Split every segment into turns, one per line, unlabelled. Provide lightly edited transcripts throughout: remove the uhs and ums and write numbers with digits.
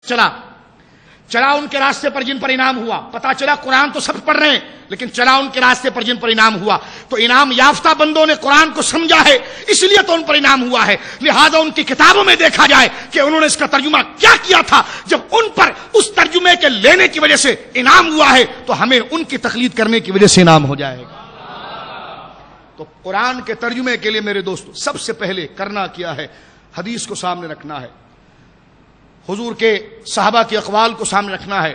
چلا ان کے راستے پر جن پر انعام ہوا. پتا چلا قرآن تو سب پڑھ رہے ہیں لیکن چلا ان کے راستے پر جن پر انعام ہوا. تو انعام یافتہ بندوں نے قرآن کو سمجھا ہے اس لیے تو ان پر انعام ہوا ہے. لہذا ان کی کتابوں میں دیکھا جائے کہ انہوں نے اس کا ترجمہ کیا کیا تھا. جب ان پر اس ترجمے کے لینے کی وجہ سے انعام ہوا ہے تو ہمیں ان کی تقلید کرنے کی وجہ سے انعام ہو جائے گا. تو قرآن کے ترجمے کے لیے میرے دوستو سب سے پہلے کرنا کیا ہے؟ حدیث کو سامنے رکھنا ہے, حضور کے صحابہ کے اقوال کو سامنے رکھنا ہے,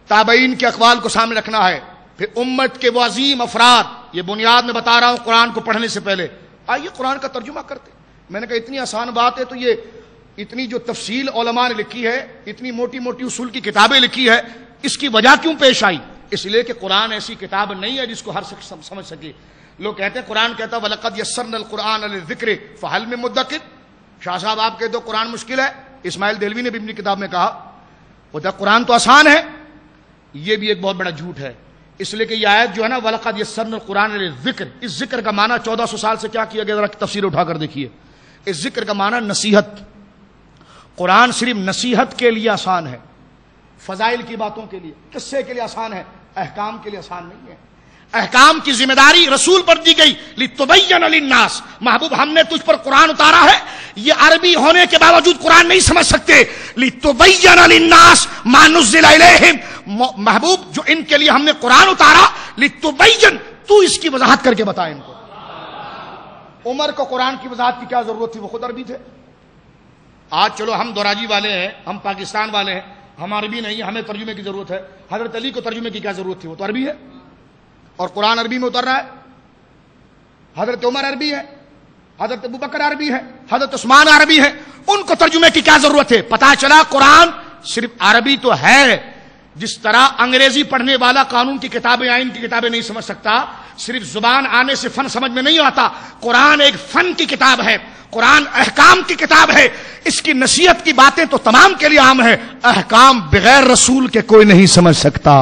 تابعین کے اقوال کو سامنے رکھنا ہے, پھر امت کے وہ عظیم افراد. یہ بنیاد میں بتا رہا ہوں قرآن کو پڑھنے سے پہلے آئیے قرآن کا ترجمہ کرتے. میں نے کہا اتنی آسان بات ہے تو یہ اتنی جو تفصیل علماء نے لکھی ہے, اتنی موٹی موٹی اصول کی کتابیں لکھی ہے, اس کی وجہ کیوں پیش آئی؟ اس لیے کہ قرآن ایسی کتاب نہیں ہے جس کو ہر شخص سمجھ سکے. لوگ کہتے ہیں قرآن کہتا وَلَقَدْ يَسَّرْنَا الْقُرْآنَ لِلذِّكْرِ فَهَلْ مِن مُدَّكِرٍ. شاہ صاحب آپ کہتے ہو قرآن مشکل ہے, اسماعیل دہلوی نے بھی اپنی کتاب میں کہا وہ قرآن تو آسان ہے. یہ بھی ایک بہت بڑا جھوٹ ہے, اس لیے کہ یہ آیت جو ہے نا وَلَقَدْ يَسَّرْنَا الْقُرْآنَ لِلذِّكْرِ, اس ذکر کا معنی 1400 سال سے کیا کیا گیا, ذرا تفسیر اٹھا کر دیکھیے. اس ذکر کا معنی نصیحت. قرآن صرف نصیحت کے لیے آسان ہے, فضائل کی باتوں کے لیے, قصے کے لیے آسان ہے, احکام کے لیے آسان نہیں ہے. احکام کی ذمہ داری رسول پر دی گئی لِتُبَيَّنَ لِلنَّاسِ. محبوب ہم نے تجھ پر قرآن اتارا ہے, یہ عربی ہونے کے باوجود قرآن نہیں سمجھ سکتے. لِتُبَيَّنَ لِلنَّاسِ مَا نُزِّلَ إِلَيْهِمْ. محبوب جو ان کے لیے ہم نے قرآن اتارا لِتُبَيَّنَ, تو اس کی وضاحت کر کے بتا ان کو. عمر کو قرآن کی وضاحت کی کیا ضرورت تھی, وہ خود عربی تھے. آج چلو ہم دوراجی والے ہیں, ہم پاکستان والے ہیں, ہم عربی نہیں, ہمیں ترجمے کی ضرورت ہے. حضرت علی کو ترجمے کی کیا ضرورت تھی, وہ تو عربی ہے اور قرآن عربی میں اتر رہا ہے. حضرت عمر عربی ہے, حضرت ابوبکر عربی ہے, حضرت عثمان عربی ہے, ان کو ترجمے کی کیا ضرورت ہے؟ پتا چلا قرآن صرف عربی تو ہے. جس طرح انگریزی پڑھنے والا قانون کی کتابیں, آئین کی کتابیں نہیں سمجھ سکتا, صرف زبان آنے سے فن سمجھ میں نہیں آتا. قرآن ایک فن کی کتاب ہے, قرآن احکام کی کتاب ہے. اس کی نصیحت کی باتیں تو تمام کے لیے عام ہے, احکام بغیر رسول کے کوئی نہیں سمجھ سکتا.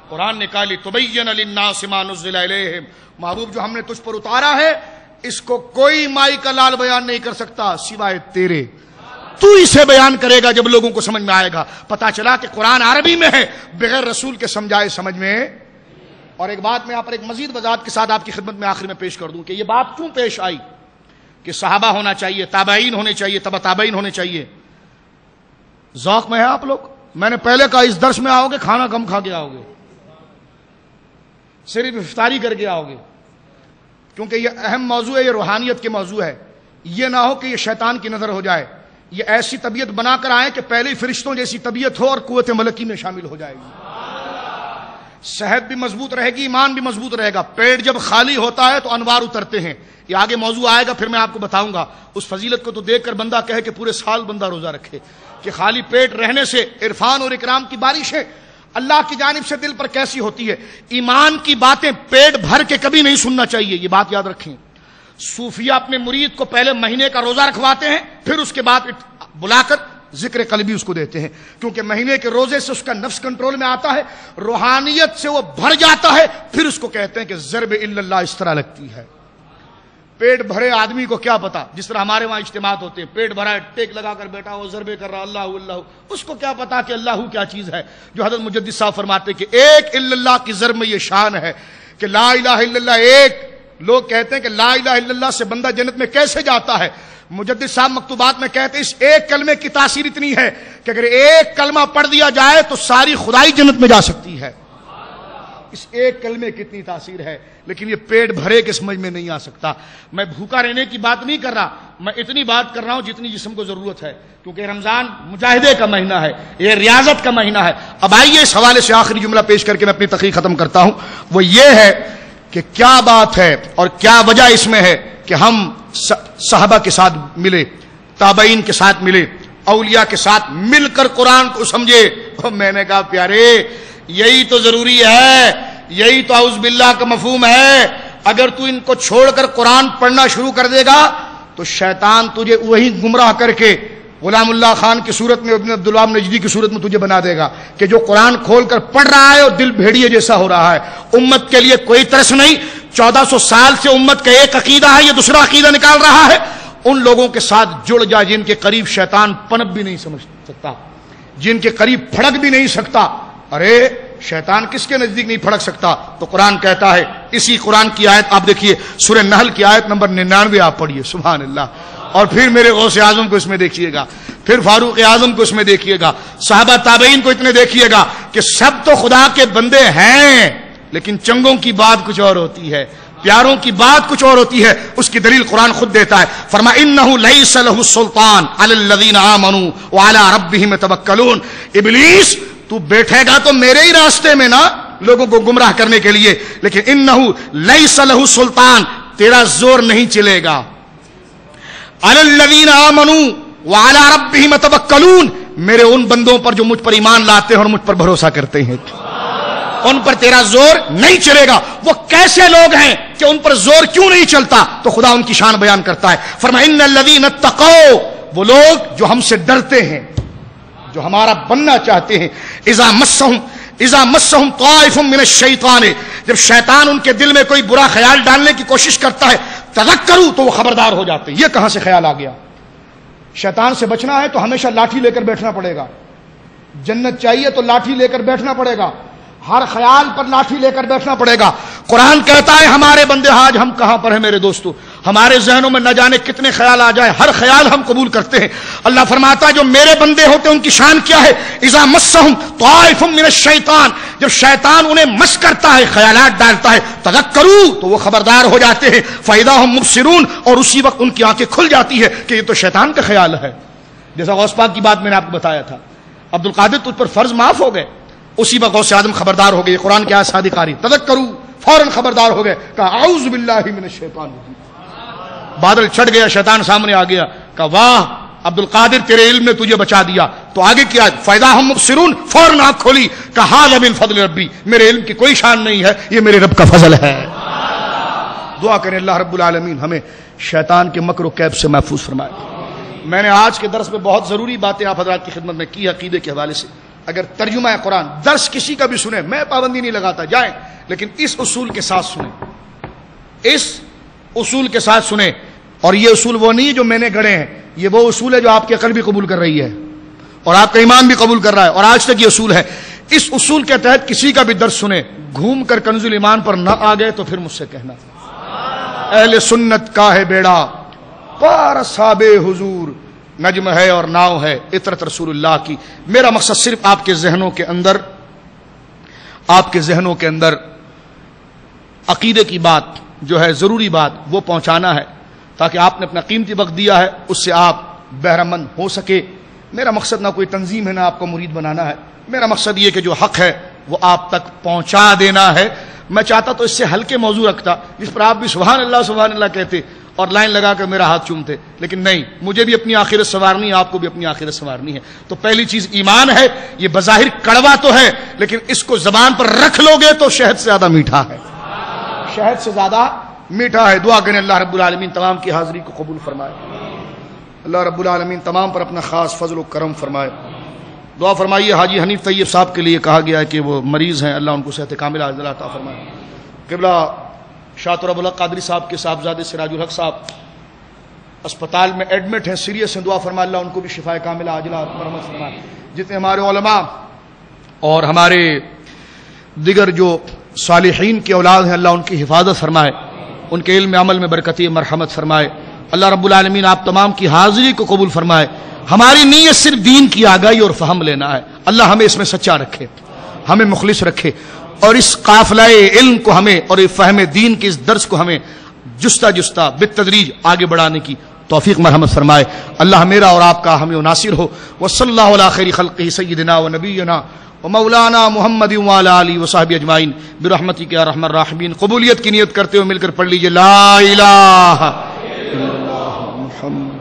قرآن نے کہا لِتُبَيَّنَ لِلنَّاسِ مَا نُزِّلَ إِلَيْهِمْ. محبوب جو ہم نے تجھ پر اتارا ہے اس کو کوئی مائی کا لال بیان نہیں کر سکتا سوائے تیرے. تو اسے بیان کرے گا جب لوگوں کو سمجھ میں آئے گا. پتا چلا کہ قرآن عربی میں ہے, بغیر رسول کے سمجھائے سمجھ میں. اور ایک بات میں یہاں پر ایک مزید وضاحت کے ساتھ آپ کی خدمت میں آخر میں پیش کر دوں کہ یہ بات کیوں پیش آئی کہ صحابہ ہونا چاہیے, تابعین ہونے چاہیے, تبع تابعین ہونے چاہیے. ذوق میں ہے آپ لوگ؟ میں نے پہلے کہا اس درس میں آؤ گے کھانا کم کھا کے آؤ گے, صرف افطاری کر کے آؤ گے, کیونکہ یہ اہم موضوع ہے, یہ روحانیت کے موضوع ہے. یہ نہ ہو کہ یہ شیطان کی نظر ہو جائے. یہ ایسی طبیعت بنا کر آئے کہ پہلے فرشتوں جیسی طبیعت ہو اور قوت ملکی میں شامل ہو جائے گی. صحت بھی مضبوط رہے گی, ایمان بھی مضبوط رہے گا. پیٹ جب خالی ہوتا ہے تو انوار اترتے ہیں. یہ آگے موضوع آئے گا, پھر میں آپ کو بتاؤں گا. اس فضیلت کو تو دیکھ کر بندہ کہے کہ پورے سال بندہ روزہ رکھے, کہ خالی پیٹ رہنے سے عرفان اور اکرام کی بارش ہے اللہ کی جانب سے دل پر کیسی ہوتی ہے. ایمان کی باتیں پیٹ بھر کے کبھی نہیں سننا چاہیے, یہ بات یاد رکھیں. صوفیہ اپنے مرید کو پہلے مہینے کا روزہ رکھواتے ہیں, پھر اس کے بعد بلا کر ذکر قلبی اس کو دیتے ہیں, کیونکہ مہینے کے روزے سے اس کا نفس کنٹرول میں آتا ہے, روحانیت سے وہ بھر جاتا ہے. پھر اس کو کہتے ہیں کہ ضرب الا اللہ اس طرح لگتی ہے. پیٹ بھرے آدمی کو کیا پتا, جس طرح ہمارے وہاں اجتماعات ہوتے ہیں, پیٹ بھرا ہے, ٹیک لگا کر بیٹھا ہو, ضربے کر رہا اللہ اللہ, اس کو کیا پتا کہ اللہ کیا چیز ہے. جو حضرت مجدد صاحب فرماتے کہ ایک الا اللہ کی ضرب میں یہ شان ہے کہ لا الہ الا اللہ ایک. لوگ کہتے ہیں کہ لا الہ الا اللہ سے بندہ جنت میں کیسے جاتا ہے. مجدد صاحب مکتوبات میں کہتے ہیں اس ایک کلمے کی تاثیر اتنی ہے کہ اگر ایک کلمہ پڑھ دیا جائے تو ساری خدائی جنت میں جا سکتی ہے. اس ایک کلمے کی اتنی تاثیر ہے, لیکن یہ پیٹ بھرے کے سمجھ میں نہیں آ سکتا. میں بھوکا رہنے کی بات نہیں کر رہا, میں اتنی بات کر رہا ہوں جتنی جسم کو ضرورت ہے, کیونکہ رمضان مجاہدے کا مہینہ ہے, یہ ریاضت کا مہینہ ہے. اب آئیے اس حوالے سے آخری جملہ پیش کر کے میں اپنی تقریر ختم کرتا ہوں. وہ یہ ہے کہ کیا بات ہے اور کیا وجہ اس میں ہے کہ ہم صحابہ کے ساتھ ملے, تابعین کے ساتھ ملے, اولیاء کے ساتھ مل کر قرآن کو سمجھے. میں نے کہا پیارے یہی تو ضروری ہے, یہی تو اعوذ باللہ کا مفہوم ہے. اگر تو ان کو چھوڑ کر قرآن پڑھنا شروع کر دے گا تو شیطان تجھے وہی گمراہ کر کے غلام اللہ خان کی صورت میں, ابن عبدالوہاب نجدی کی صورت میں تجھے بنا دے گا کہ جو قرآن کھول کر پڑھ رہا ہے اور دل بھیڑیے جیسا ہو رہا ہے. امت کے لیے کوئی ترس نہیں. 1400 سال سے امت کا ایک عقیدہ ہے, یہ دوسرا عقیدہ نکال رہا ہے. ان لوگوں کے ساتھ جڑ جا جن کے قریب شیطان پنپ بھی نہیں سمجھ سکتا، جن کے قریب پھڑک بھی نہیں سکتا۔ ارے شیطان کس کے نزدیک نہیں پھڑک سکتا؟ تو قرآن کہتا ہے، اسی قرآن کی آیت آپ دیکھیے، سورہ نحل کی آیت نمبر 99 آپ پڑھیے، سبحان اللہ، اور پھر میرے غوث اعظم کو اس میں دیکھیے گا، پھر فاروق اعظم کو اس میں دیکھیے گا، صحابہ تابعین کو اتنے دیکھیے گا کہ سب تو خدا کے بندے ہیں، لیکن چنگوں کی بات کچھ اور ہوتی ہے، پیاروں کی بات کچھ اور ہوتی ہے۔ اس کی دلیل قرآن خود دیتا ہے، فرما انہ لیس لہ السلطان علی الذین آمنوا وعلی ربہم یتوکلون۔ ابلیس تو بیٹھے گا تو میرے ہی راستے میں نا، لوگوں کو گمراہ کرنے کے لیے، لیکن انہ لیس لہ السلطان، تیرا زور نہیں چلے گا، علی الذین آمنوا وعلی ربہم یتوکلون، میرے ان بندوں پر جو مجھ پر ایمان لاتے ہیں اور مجھ پر بھروسہ کرتے ہیں، ان پر تیرا زور نہیں چلے گا۔ وہ کیسے لوگ ہیں کہ ان پر زور کیوں نہیں چلتا؟ تو خدا ان کی شان بیان کرتا ہے، فرمایا ان الذین اتقوا، وہ لوگ جو ہم سے ڈرتے ہیں، جو ہمارا بننا چاہتے ہیں، اذا مسہم طائف من الشیطان، جب شیطان ان کے دل میں کوئی برا خیال ڈالنے کی کوشش کرتا ہے، تذکروا، تو وہ خبردار ہو جاتے ہیں۔ یہ کہاں سے خیال آ گیا؟ شیطان سے بچنا ہے تو ہمیشہ لاٹھی لے کر بیٹھنا پڑے گا، جنت چاہیے تو لاٹھی لے کر بیٹھنا پڑے گا، ہر خیال پر لاٹھی لے کر بیٹھنا پڑے گا۔ قرآن کہتا ہے ہمارے بندے، آج ہم کہاں پر ہیں میرے دوستو، ہمارے ذہنوں میں نہ جانے کتنے خیال آ جائے، ہر خیال ہم قبول کرتے ہیں۔ اللہ فرماتا ہے جو میرے بندے ہوتے ہیں ان کی شان کیا ہے، اذا مسہم طائف من الشیطان، جب شیطان انہیں مس کرتا ہے، خیالات ڈالتا ہے، تذکروا، تو وہ خبردار ہو جاتے ہیں، فاذا ہم مبصرون، اور اسی وقت ان کی آنکھیں کھل جاتی ہے کہ یہ تو شیطان کا خیال ہے۔ جیسا غوث پاک کی بات میں نے آپ کو بتایا تھا، عبد القادر تجھ پر فرض معاف ہو گئے، اسی وقت غوث اعظم خبردار ہو گئے، قرآن کی آیت صادق آ رہی، تذکروا، فوراً خبردار ہو گئے، کہا اعوذ باللہ من الشیطان الرجیم۔ بادل چھٹ گیا، شیطان سامنے آ گیا، کہا واہ عبد القادر تیرے علم نے تجھے بچا دیا۔ تو آگے کیا، فائدہ ہم مبصرون، فوراً آنکھ کھولی، کہا ھذا من فضل ربی، میرے علم کی کوئی شان نہیں ہے، یہ میرے رب کا فضل ہے۔ دعا کریں اللہ رب العالمین ہمیں شیطان کے مکر و کید سے محفوظ فرمائے۔ میں نے آج کے درس میں بہت ضروری باتیں آپ حضرات کی خدمت میں کی عقیدے کے حوالے سے۔ اگر ترجمہ قرآن درس کسی کا بھی سنیں، میں پابندی نہیں لگاتا، جائیں، لیکن اس اصول کے ساتھ سنیں، اس اصول کے ساتھ سنیں۔ اور یہ اصول وہ نہیں جو میں نے گڑھے ہیں، یہ وہ اصول ہے جو آپ کی عقل بھی قبول کر رہی ہے اور آپ کا ایمان بھی قبول کر رہا ہے، اور آج تک یہ اصول ہے۔ اس اصول کے تحت کسی کا بھی درس سنیں، گھوم کر کنز الایمان پر نہ آ گئے تو پھر مجھ سے کہنا، اہل سنت کا ہے بیڑا پار اصحاب حضور، نجم ہے اور ناؤ ہے عطرت رسول اللہ کی۔ میرا مقصد صرف آپ کے ذہنوں کے اندر عقیدے کی بات جو ہے، ضروری بات، وہ پہنچانا ہے، تاکہ آپ نے اپنا قیمتی وقت دیا ہے اس سے آپ بہرہ مند ہو سکے۔ میرا مقصد نہ کوئی تنظیم ہے، نہ آپ کو مرید بنانا ہے، میرا مقصد یہ کہ جو حق ہے وہ آپ تک پہنچا دینا ہے۔ میں چاہتا تو اس سے ہلکے موضوع رکھتا جس پر آپ بھی سبحان اللہ کہتے اور لائن لگا کر میرا ہاتھ چومتے، لیکن نہیں، مجھے بھی اپنی آخرت سنوارنی ہے، آپ کو بھی اپنی آخرت سنوارنی ہے۔ تو پہلی چیز ایمان ہے، یہ بظاہر کڑوا تو ہے لیکن اس کو زبان پر رکھ لو گے تو شہد سے زیادہ میٹھا ہے، شہد سے زیادہ میٹھا ہے۔ دعا کریں اللہ رب العالمین تمام کی حاضری کو قبول فرمائے، اللہ رب العالمین تمام پر اپنا خاص فضل و کرم فرمائے۔ دعا فرمائیے حاجی حنیف طیب صاحب کے لیے، کہا گیا ہے کہ وہ مریض ہیں، اللہ ان کو صحت کاملہ عطا فرمائے۔ قبلہ شاہ رب الحق قادری صاحب کے صاحبزادے سراج الحق صاحب اسپتال میں ایڈمٹ ہیں، سیریس ہیں، دعا فرمائے اللہ ان کو بھی شفا کاملہ عاجلہ مرحمت فرمائے۔ جتنے ہمارے علماء اور ہمارے دیگر جو صالحین کی اولاد ہیں، اللہ ان کی حفاظت فرمائے، ان کے علم عمل میں برکتی مرحمت فرمائے۔ اللہ رب العالمین آپ تمام کی حاضری کو قبول فرمائے۔ ہماری نیت صرف دین کی آگاہی اور فہم لینا ہے، اللہ ہمیں اس میں سچا رکھے، ہمیں مخلص رکھے، اور اس قافلہ علم کو ہمیں اور فہم دین کے اس درس کو ہمیں جستہ بالتدریج آگے بڑھانے کی توفیق مرحمت فرمائے۔ اللہ میرا اور آپ کا ہمیں ناصر ہو۔ وصلی اللہ علی خیر خلقہ سیدنا و نبینا و مولانا محمد وعلی آلہ وصحبہ اجمعین برحمتک یا ارحم الراحمین۔ قبولیت کی نیت کرتے ہوئے مل کر پڑھ لیجئے لا الہ الا اللہ محمد